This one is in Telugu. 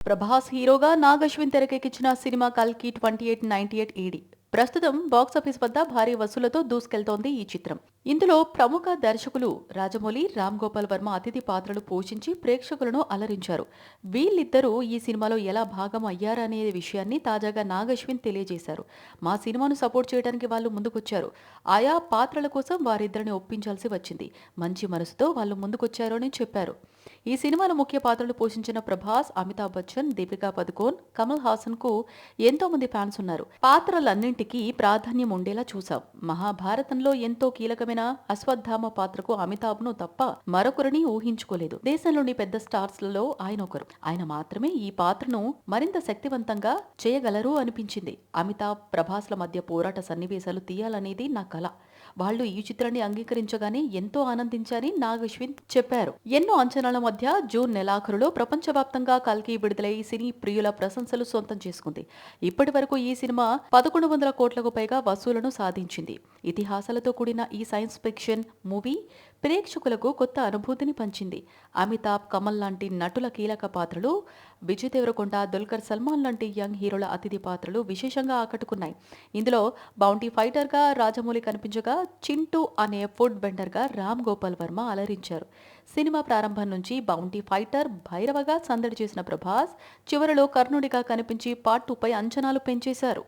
ప్రభాస్ హీరోగా నాగ్ అశ్విన్ తెరకెక్కించిన సినిమా కల్కి 2898 ఈడి ప్రస్తుతం బాక్సాఫీస్ వద్ద భారీ వసూలతో దూసుకెళ్తోంది ఈ చిత్రం. ఇందులో ప్రముఖ దర్శకులు రాజమౌళి, రామ్ గోపాల్ వర్మ అతిథి పాత్రలు పోషించి ప్రేక్షకులను అలరించారు. వీళ్ళిద్దరూ ఈ సినిమాలో ఎలా భాగం అయ్యారనే విషయాన్ని తాజాగా నాగ్ అశ్విన్ తెలియజేశారు. మా సినిమాను సపోర్ట్ చేయడానికి వాళ్ళు ముందుకొచ్చారు. ఆయా పాత్రల కోసం వారిద్దరిని ఒప్పించాల్సి వచ్చింది. మంచి మనసుతో వాళ్ళు ముందుకొచ్చారు అని చెప్పారు. ఈ సినిమాలో ముఖ్య పాత్రలు పోషించిన ప్రభాస్, అమితాబ్ బచ్చన్, దీపికా పదుకోన్, కమల్ హాసన్ కు ఎంతో మంది ఫ్యాన్స్ ఉన్నారు. పాత్రలన్నింటికీ ప్రాధాన్యం ఉండేలా చూశాం. మహాభారతంలో ఎంతో కీలకమైన అశ్వత్థామ పాత్రకు అమితాబ్ ను తప్ప మరొకరిని ఊహించుకోలేదు. దేశంలోని పెద్ద స్టార్స్ లలో ఆయన ఒకరు. ఆయన మాత్రమే ఈ పాత్రను మరింత శక్తివంతంగా చేయగలరు అనిపించింది. అమితాబ్, ప్రభాస్ల మధ్య పోరాట సన్నివేశాలు తీయాలనేది నా కల. వాళ్ళు ఈ చిత్రాన్ని అంగీకరించగానే ఎంతో ఆనందించారని నాగ్ అశ్విన్ చెప్పారు. ఎన్నో అంచనాల మధ్య జూన్ నెలాఖరులో ప్రపంచవ్యాప్తంగా కల్కి విడుదలై సినీ ప్రియుల ప్రశంసలు సొంతం చేసుకుంది. ఇప్పటి వరకు ఈ సినిమా 1100 కోట్లకు పైగా వసూలను సాధించింది. ఇతిహాసాలతో కూడిన ఈ సైన్స్ ఫిక్షన్ మూవీ ప్రేక్షకులకు కొత్త అనుభూతిని పంచింది. అమితాబ్, కమల్ లాంటి నటుల కీలక పాత్రలు, విజయ్ దేవరకొండ, దుల్కర్ సల్మాన్ లాంటి యంగ్ హీరోల అతిథి పాత్రలు విశేషంగా ఆకట్టుకున్నాయి. ఇందులో బౌంటీ ఫైటర్గా రాజమౌళి కనిపించగా, చింటూ అనే ఫుడ్ వెండర్గా రామ్ గోపాల్ వర్మ అలరించారు. సినిమా ప్రారంభం నుంచి బౌంటీ ఫైటర్, భైరవగా సందడి చేసిన ప్రభాస్ చివరలో కర్ణుడిగా కనిపించి పార్ట్ 2 పై అంచనాలు పెంచేశారు.